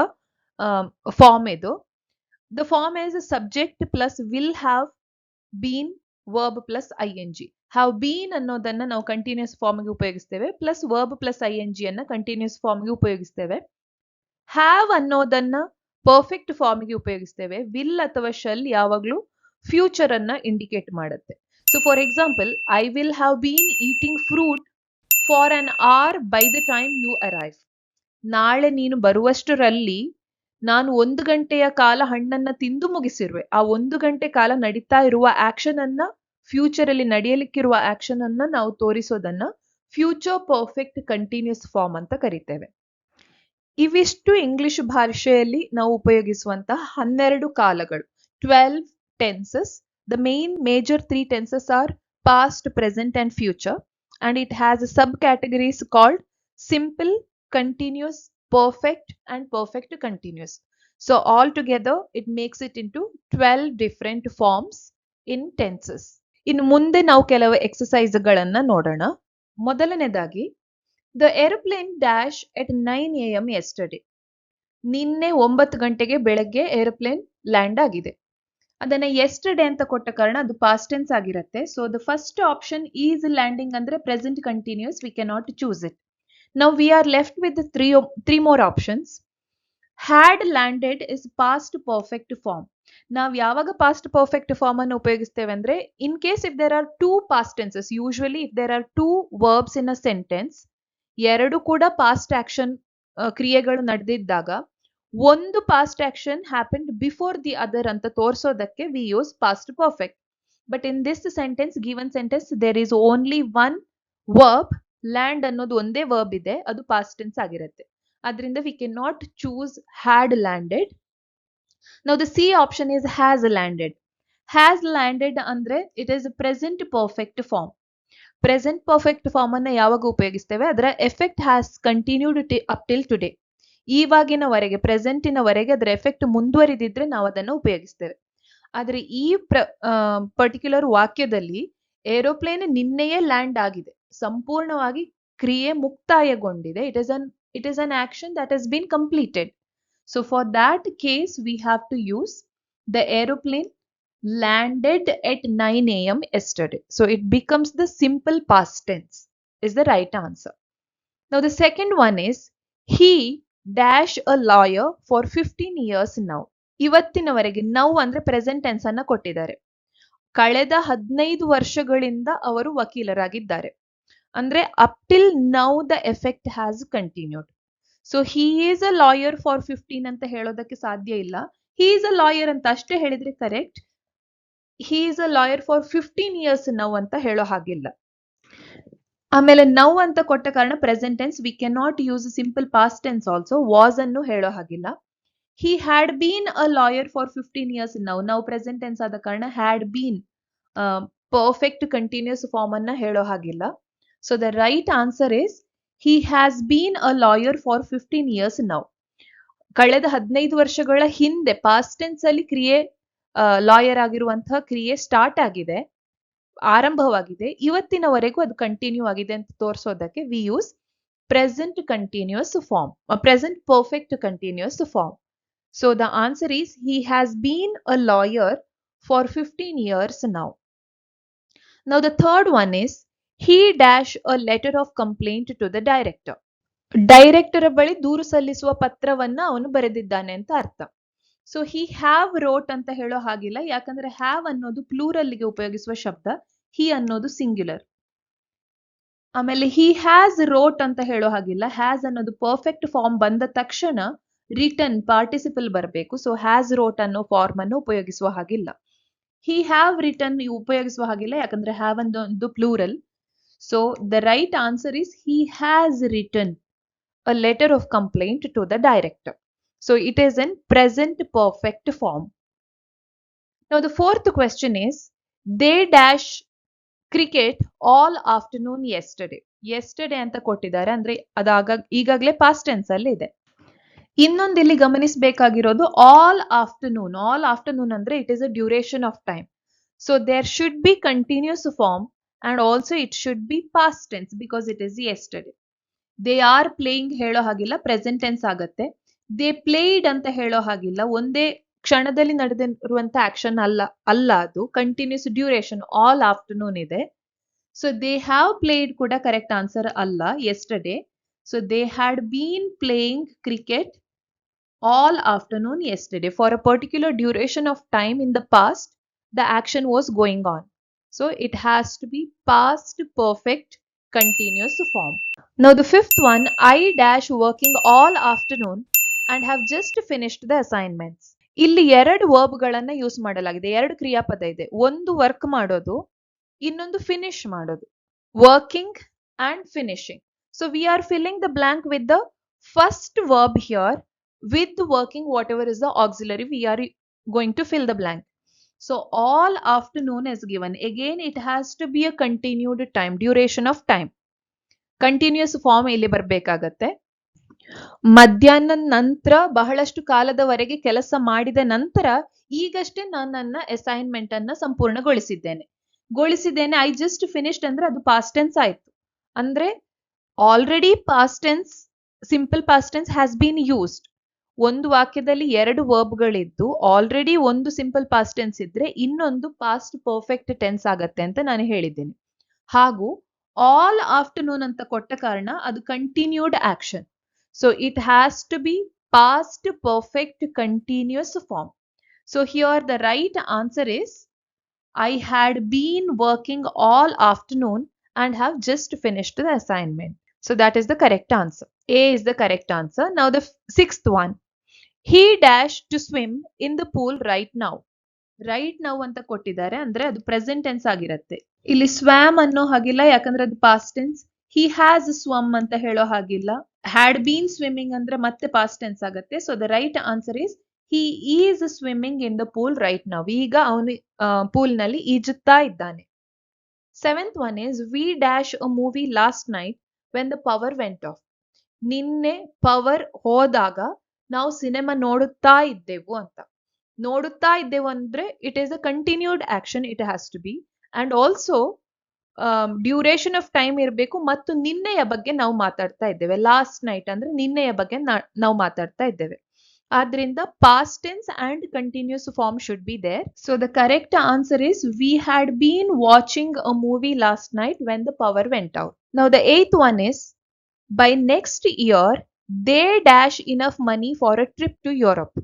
ಫಾರ್ಮ್ ಇದು. The form is subject plus will have been verb plus ing. Have been ಅನ್ನೋದನ್ನ ನಾವು ಕಂಟಿನ್ಯೂಸ್ ಫಾರ್ಮ್ಗೆ ಉಪಯೋಗಿಸ್ತೇವೆ, ಪ್ಲಸ್ ವರ್ಬ್ ಪ್ಲಸ್ ing ಅನ್ನ ಕಂಟಿನ್ಯೂಸ್ ಫಾರ್ಮ್ಗೆ ಉಪಯೋಗಿಸ್ತೇವೆ. ಹ್ಯಾವ್ ಅನ್ನೋದನ್ನ ಪರ್ಫೆಕ್ಟ್ ಫಾರ್ಮ್ಗೆ ಉಪಯೋಗಿಸ್ತೇವೆ. ವಿಲ್ ಅಥವಾ ಶಲ್ ಯಾವಾಗ್ಲೂ ಫ್ಯೂಚರ್ ಅನ್ನ ಇಂಡಿಕೇಟ್ ಮಾಡುತ್ತೆ. So for example, I will have been eating fruit for an hour by the time you arrive. ನಾಳೆ ನೀನು ಬರುವಷ್ಟರಲ್ಲಿ ನಾನು 1 ಗಂಟೆಯ ಕಾಲ ಹಣ್ಣನ್ನ ತಿಂದು ಮುಗಿಸಿರುವೆ. ಆ 1 ಗಂಟೆ ಕಾಲ ನಡೀತಾ ಇರುವ ಆಕ್ಷನ್ ಅನ್ನ ಫ್ಯೂಚರ್ ಅಲ್ಲಿ ನಡೆಯಲಿಕ್ಕಿರುವ ಆಕ್ಷನ್ ಅನ್ನ ನಾವು ತೋರಿಸೋದನ್ನ ಫ್ಯೂಚರ್ ಪರ್ಫೆಕ್ಟ್ ಕಂಟಿನ್ಯೂಸ್ ಫಾರ್ಮ್ ಅಂತ ಕರಿತೇವೆ. ಇವಿಷ್ಟು ಇಂಗ್ಲಿಷ್ ಭಾಷೆಯಲ್ಲಿ ನಾವು ಉಪಯೋಗಿಸುವಂತಹ 12 ಕಾಲಗಳು, 12 tenses. The main major 3 tenses are past, present and future, and it has subcategories called simple, continuous, perfect and perfect continuous. So altogether it makes it into 12 different forms in tenses. ಇನ್ನು ಮುಂದೆ ನಾವು ಕೆಲವು exercise ಗಳನ್ನ ನೋಡೋಣ. ಮೊದಲನೇದಾಗಿ, the aeroplane dash at 9 AM yesterday. ನಿನ್ನೆ 9 ಗಂಟೆಗೆ ಬೆಳಗ್ಗೆ ಏರೋಪ್ಲೇನ್ ಲ್ಯಾಂಡ್ ಆಗಿದೆ. ಅದನ್ನ ಎಸ್ಟರ್ಡೇ ಅಂತ ಕೊಟ್ಟ ಕಾರಣ ಅದು ಪಾಸ್ಟ್ ಟೆನ್ಸ್ ಆಗಿರುತ್ತೆ. So the first option is landing ಅಂದ್ರೆ present continuous, we can not choose it. Now we are left with three more options. Had landed is past perfect form. ನಾವು ಯಾವಾಗ ಪಾಸ್ಟ್ ಪರ್ಫೆಕ್ಟ್ ಫಾರ್ಮ್ ಅನ್ನು ಉಪಯೋಗಿಸ್ತೇವೆ ಅಂದ್ರೆ, in case if there are two past tenses, usually if there are two verbs in a sentence, ಎರಡು ಕೂಡ past action ಕ್ರಿಯೆಗಳು ನಡೆದಿದ್ದಾಗ ಒಂದು past action happened before the other ಅಂತ ತೋರಿಸೋದಕ್ಕೆ we use past perfect. But in this sentence, given sentence, there is only one verb. Land ಅನ್ನೋದು ಒಂದೇ verb ಇದೆ, ಅದು ಪಾಸ್ಟ್ ಟೆನ್ಸ್ ಆಗಿರುತ್ತೆ. ಅದರಿಂದ we can not choose had landed. Now the C option is has landed. Has landed ಅಂದ್ರೆ it is present perfect form. Present perfect form ಅನ್ನ ಯಾವಾಗ ಉಪಯೋಗಿಸ್ತೇವೆ, ಅದರ effect has continued up till today. ಈವಾಗಿನವರೆಗೆ, ಪ್ರೆಸೆಂಟಿನವರೆಗೆ ಅದರ ಎಫೆಕ್ಟ್ ಮುಂದುವರಿದಿದ್ರೆ ನಾವು ಅದನ್ನು ಉಪಯೋಗಿಸ್ತೇವೆ. ಆದ್ರೆ ಈ ಪರ್ಟಿಕ್ಯುಲರ್ ವಾಕ್ಯದಲ್ಲಿ ಏರೋಪ್ಲೇನ್ ನಿನ್ನೆಯೇ ಲ್ಯಾಂಡ್ ಆಗಿದೆ, ಸಂಪೂರ್ಣವಾಗಿ ಕ್ರಿಯೆ ಮುಕ್ತಾಯಗೊಂಡಿದೆ. It is an action that has been completed. So for that case we have to use the aeroplane landed at 9 AM yesterday. So it becomes the simple past tense is the right answer. Now the second one is, he dash a lawyer for 15 years now. ಇವತ್ತಿನವರೆಗೆ now ಅಂದ್ರೆ present tense ಅನ್ನ ಕೊಟ್ಟಿದ್ದಾರೆ. ಕಳೆದ 15 ವರ್ಷಗಳಿಂದ ಅವರು ವಕೀಲರಾಗಿದ್ದಾರೆ ಅಂದ್ರೆ up till now the effect has continued. So he is a lawyer for 15 ಅಂತ ಹೇಳೋದಕ್ಕೆ ಸಾಧ್ಯ ಇಲ್ಲ. ಹಿ ಈಸ್ ಅ ಲಾಯರ್ ಅಂತ ಅಷ್ಟೇ ಹೇಳಿದ್ರೆ correct. He is a lawyer for 15 years now ಅಂತ ಹೇಳೋ ಹಾಗಿಲ್ಲ. ಆಮೇಲೆ ನೌ ಅಂತ ಕೊಟ್ಟ ಕಾರಣ present tense, we can not use simple past tense also. Was ಅನ್ನು ಹೇಳೋ ಹಾಗಿಲ್ಲ. He had been a lawyer for 15 years now. ನಾವು ಪ್ರೆಸೆಂಟ್ ಟೆನ್ಸ್ ಆದ ಕಾರಣ had been perfect continuous form ಅನ್ನ ಹೇಳೋ ಹಾಗಿಲ್ಲ. So the right answer is he has been a lawyer for 15 years now. ಕಳೆದ 15 ವರ್ಷಗಳ ಹಿಂದೆ ಪಾಸ್ಟ್ ಟೆನ್ಸ್ ಅಲ್ಲಿ ಕ್ರಿಯೆ, ಲಾಯರ್ ಆಗಿರುವಂತಹ ಕ್ರಿಯೆ ಸ್ಟಾರ್ಟ್ ಆಗಿದೆ, ಆರಂಭವಾಗಿದೆ, ಇವತ್ತಿನವರೆಗೂ ಅದು ಕಂಟಿನ್ಯೂ ಆಗಿದೆ ಅಂತ ತೋರಿಸೋದಕ್ಕೆ we use present continuous form, present perfect continuous form. So the answer is he has been a lawyer for 15 years now. Now the third one is, he dash a letter of complaint to the director. Director ಬಳಿ ದೂರು ಸಲ್ಲಿಸುವ ಪತ್ರವನ್ನ ಅವನು ಬರೆದಿದ್ದಾನೆ ಅಂತ ಅರ್ಥ. So he have wrote ಅಂತ ಹೇಳೋ ಹಾಗಿಲ್ಲ, ಯಾಕಂದ್ರೆ ಹ್ಯಾವ್ ಅನ್ನೋದು ಪ್ಲೂರಲ್ಗೆ ಉಪಯೋಗಿಸುವ ಶಬ್ದ, ಹಿ ಅನ್ನೋದು ಸಿಂಗ್ಯುಲರ್. ಆಮೇಲೆ ಹಿ ಹ್ಯಾಸ್ ರೋಟ್ ಅಂತ ಹೇಳೋ ಹಾಗಿಲ್ಲ, ಹ್ಯಾಸ್ ಅನ್ನೋದು ಪರ್ಫೆಕ್ಟ್ ಫಾರ್ಮ್ ಬಂದ ತಕ್ಷಣ ರಿಟರ್ನ್ ಪಾರ್ಟಿಸಿಪಲ್ ಬರಬೇಕು. ಸೊ ಹ್ಯಾಸ್ ರೋಟ್ ಅನ್ನೋ ಫಾರ್ಮ್ ಅನ್ನು ಉಪಯೋಗಿಸುವ ಹಾಗಿಲ್ಲ. ಹಿ ಹ್ಯಾವ್ ರಿಟರ್ನ್ ಉಪಯೋಗಿಸುವ ಹಾಗಿಲ್ಲ, ಯಾಕಂದ್ರೆ ಹ್ಯಾವ್ ಅನ್ನೋದು plural. So the right answer is he has written a letter of complaint to the director. So it is in present perfect form. Now the fourth question is, they dash cricket all afternoon yesterday. Yesterday ಅಂತ ಕೊಟ್ಟಿದ್ದಾರೆ ಅಂದ್ರೆ ಅದಾಗ ಈಗಾಗಲೇ past tense ಅಲ್ಲಿ ಇದೆ. ಇನ್ನೊಂದು ಇಲ್ಲಿ ಗಮನಿಸಬೇಕಾಗಿರೋದು ಆಲ್ ಆಫ್ಟರ್ನೂನ್. ಆಲ್ ಆಫ್ಟರ್ನೂನ್ ಅಂದ್ರೆ it is a duration of time. So there should be continuous form and also it should be past tense because it is yesterday. They are playing ಹೇಳೋ ಹಾಗಿಲ್ಲ, present tense ಆಗತ್ತೆ. They played ಅಂತ ಹೇಳೋ ಹಾಗಿಲ್ಲ, ಒಂದೇ ಕ್ಷಣದಲ್ಲಿ ನಡೆದಿರುವಂತ action ಅಲ್ಲ ಅದು ಕಂಟಿನ್ಯೂಸ್ ಡ್ಯೂರೇಷನ್. ಆಲ್ ಆಫ್ಟರ್ನೂನ್ ಇದೆ. ಸೊ ದೇ ಹ್ಯಾವ್ ಪ್ಲೇಡ್ ಕೂಡ ಕರೆಕ್ಟ್ ಆನ್ಸರ್ ಅಲ್ಲ, yesterday. So they had been playing cricket all afternoon yesterday. For a particular duration of time in the past, the action was going on. So it has to be past perfect continuous form. Now the fifth one, I dash working all afternoon and have just finished the assignments. ಇಲ್ಲಿ ಎರಡು verb ಗಳನ್ನ use ಮಾಡಲಾಗಿದೆ, ಎರಡು ಕ್ರಿಯಾಪದ ಇದೆ. ಒಂದು work ಮಾಡೋದು, ಇನ್ನೊಂದು ಫಿನಿಶ್ ಮಾಡೋದು. Working and finishing. So we are filling the blank with the first verb here with working whatever is the auxiliary we are going to fill the blank. So all afternoon is given. Again it has to be a continued time, duration of time. Continuous form ಇಲ್ಲಿ ಬರಬೇಕಾಗತ್ತೆ. ಮಧ್ಯಾಹ್ನ ನಂತರ ಬಹಳಷ್ಟು ಕಾಲದವರೆಗೆ ಕೆಲಸ ಮಾಡಿದ ನಂತರ ಈಗಷ್ಟೇ ನಾನು ನನ್ನ ಅಸೈನ್ಮೆಂಟ್ ಅನ್ನ ಸಂಪೂರ್ಣಗೊಳಿಸಿದ್ದೇನೆ. ಐ ಜಸ್ಟ್ ಫಿನಿಶ್ಡ್ ಅಂದ್ರೆ ಅದು ಪಾಸ್ಟ್ ಟೆನ್ಸ್ ಆಯ್ತು. ಅಂದ್ರೆ already past tense, simple past tense has been used. ಒಂದು ವಾಕ್ಯದಲ್ಲಿ ಎರಡು ವರ್ಬ್ಗಳಿದ್ದು ಆಲ್ರೆಡಿ ಒಂದು ಸಿಂಪಲ್ ಪಾಸ್ಟ್ ಟೆನ್ಸ್ ಇದ್ರೆ ಇನ್ನೊಂದು ಪಾಸ್ಟ್ ಪರ್ಫೆಕ್ಟ್ ಟೆನ್ಸ್ ಆಗತ್ತೆ ಅಂತ ನಾನು ಹೇಳಿದ್ದೇನೆ. ಹಾಗೂ ಆಲ್ ಆಫ್ಟರ್ನೂನ್ ಅಂತ ಕೊಟ್ಟ ಕಾರಣ ಅದು continued action. So it has to be past perfect continuous form. So here the right answer is I had been working all afternoon and have just finished the assignment. So that is the correct answer. A is the correct answer. Now the sixth one. He dashed to swim in the pool right now. Right now ಅಂತ ಕೊಟ್ಟಿದ್ದಾರೆ ಅಂದ್ರೆ ಅದು present tense ಆಗಿರುತ್ತೆ. ಇಲ್ಲಿ ಸ್ವಾಮ್ ಅನ್ನೋ ಹಾಗಿಲ್ಲ, ಯಾಕಂದ್ರೆ ಅದು past tense. He has swum ಅಂತ ಹೇಳೋ ಹಾಗಿಲ್ಲ. Had been swimming ಅಂದ್ರೆ ಮತ್ತೆ ಪಾಸ್ಟ್ ಟೆನ್ಸ್ ಆಗುತ್ತೆ. So the right answer is he is swimming in the pool right now. ಈಗ ಅವನು ಪೂಲ್ ನಲ್ಲಿ ಈಜುತ್ತಾ ಇದ್ದಾನೆ. Seventh one is we dash a movie last night when the power went off. ನಿನ್ನೆ power ಹೋದಾಗ ನಾವು cinema ನೋಡುತ್ತಾ ಇದ್ದೆವು ಅಂತ. ನೋಡುತ್ತಾ ಇದ್ದೆವು ಅಂದ್ರೆ it is a continued action, it has to be. And also duration of time ಇರಬೇಕು. ಮತ್ತು ನಿನ್ನೆಯ ಬಗ್ಗೆ ನಾವು ಮಾತಾಡ್ತಾ ಇದ್ದೇವೆ. ಲಾಸ್ಟ್ ನೈಟ್ ಅಂದ್ರೆ ನಿನ್ನೆಯ ಬಗ್ಗೆ ನಾವು ಮಾತಾಡ್ತಾ ಇದ್ದೇವೆ. ಆದ್ರಿಂದ past tense and continuous form should be there. So the correct answer is we had been watching a movie last night when the power went out. Now the eighth one is by next year they dash enough money for a trip to Europe.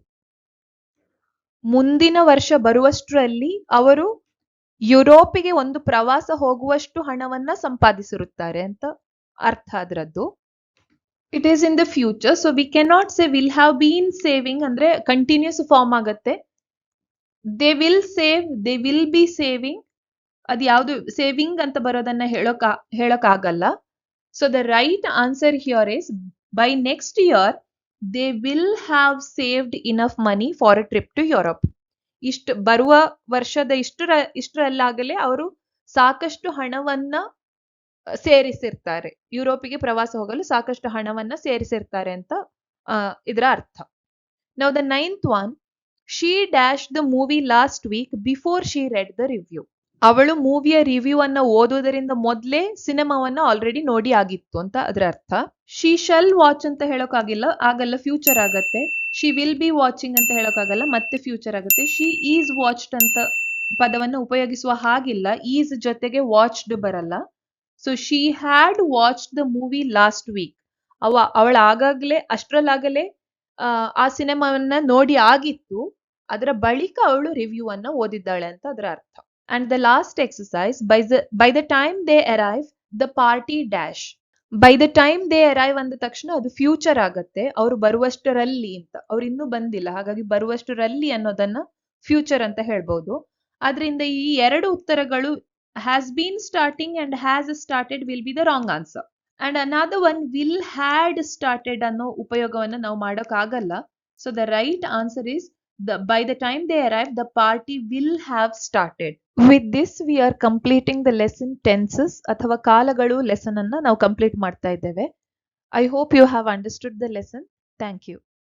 ಮುಂದಿನ ವರ್ಷ ಬರುವಷ್ಟರಲ್ಲಿ ಅವರು ಯುರೋಪಿಗೆ ಒಂದು ಪ್ರವಾಸ ಹೋಗುವಷ್ಟು ಹಣವನ್ನ ಸಂಪಾದಿಸಿರುತ್ತಾರೆ ಅಂತ ಅರ್ಥ ಅದರದ್ದು. It is in the future, so we cannot say will have been saving ಅಂದ್ರೆ ಕಂಟಿನ್ಯೂಸ್ ಫಾರ್ಮ್ ಆಗತ್ತೆ. they will save, they will be saving, ಅದು ಯಾವುದು ಸೇವಿಂಗ್ ಅಂತ ಬರೋದನ್ನ ಹೇಳೋಕ್ಕಾಗಲ್ಲ. So the right answer here is by next year they will have saved enough money for a trip to Europe. ಇಷ್ಟು ಬರುವ ವರ್ಷದ ಇಷ್ಟರಲ್ಲಾಗಲೇ ಅವರು ಸಾಕಷ್ಟು ಹಣವನ್ನ ಸೇರಿಸಿರ್ತಾರೆ, ಯುರೋಪಿಗೆ ಪ್ರವಾಸ ಹೋಗಲು ಸಾಕಷ್ಟು ಹಣವನ್ನ ಸೇರಿಸಿರ್ತಾರೆ ಅಂತ ಇದರ ಅರ್ಥ. Now the ninth one, she dashed the movie last week before she read the review. ಅವಳು ಮೂವಿಯ ರಿವ್ಯೂ ಅನ್ನ ಓದುವುದರಿಂದ ಮೊದಲೇ ಸಿನಿಮಾವನ್ನ ಆಲ್ರೆಡಿ ನೋಡಿ ಆಗಿತ್ತು ಅಂತ ಅದರ ಅರ್ಥ. ಶಿ ಶಲ್ ವಾಚ್ ಅಂತ ಆಗಲ್ಲ, ಫ್ಯೂಚರ್ ಆಗತ್ತೆ. ಶಿ ವಿಲ್ ಬಿ ವಾಚಿಂಗ್ ಅಂತ ಹೇಳೋಕ್ಕಾಗಲ್ಲ, ಮತ್ತೆ ಫ್ಯೂಚರ್ ಆಗುತ್ತೆ. ಶಿ ಈಸ್ ವಾಚ್ಡ್ ಅಂತ ಪದವನ್ನು ಉಪಯೋಗಿಸುವ ಹಾಗಿಲ್ಲ, ಈಸ್ ಜೊತೆಗೆ ವಾಚ್ಡ್ ಬರಲ್ಲ. So she had watched the movie last week. ಅವಳ ಅಷ್ಟರಲ್ಲಾಗಲೇ ಆ ಸಿನಿಮಾವನ್ನ ನೋಡಿ ಆಗಿತ್ತು, ಅದರ ಬಳಿಕ ಅವಳು ರಿವ್ಯೂ ಅನ್ನ ಓದಿದ್ದಾಳೆ ಅಂತ ಅದರ ಅರ್ಥ. And the last exercise, by the time they arrive the party dash. By the time they arrive ಅಂದ ತಕ್ಷಣ ಅದು ಫ್ಯೂಚರ್ ಆಗತ್ತೆ, ಅವರು ಬರುವಷ್ಟರಲ್ಲಿ ಅಂತ. ಅವ್ರು ಇನ್ನೂ ಬಂದಿಲ್ಲ, ಹಾಗಾಗಿ ಬರುವಷ್ಟರಲ್ಲಿ ಅನ್ನೋದನ್ನ ಫ್ಯೂಚರ್ ಅಂತ ಹೇಳ್ಬೋದು. ಆದ್ರಿಂದ ಈ ಎರಡು ಉತ್ತರಗಳು has been starting and has started will be the wrong answer. And another one will had started ಅನ್ನೋ ಉಪಯೋಗವನ್ನ ನಾವು ಮಾಡೋಕ್ಕಾಗಲ್ಲ. So the right answer is by the time they arrive the party will have started. With this we are completing the lesson tenses ಅಥವಾ ಕಾಲಗಳು lesson ಅನ್ನ ನಾವು complete ಮಾಡ್ತಾ ಇದ್ದೇವೆ. I hope you have understood the lesson. Thank you.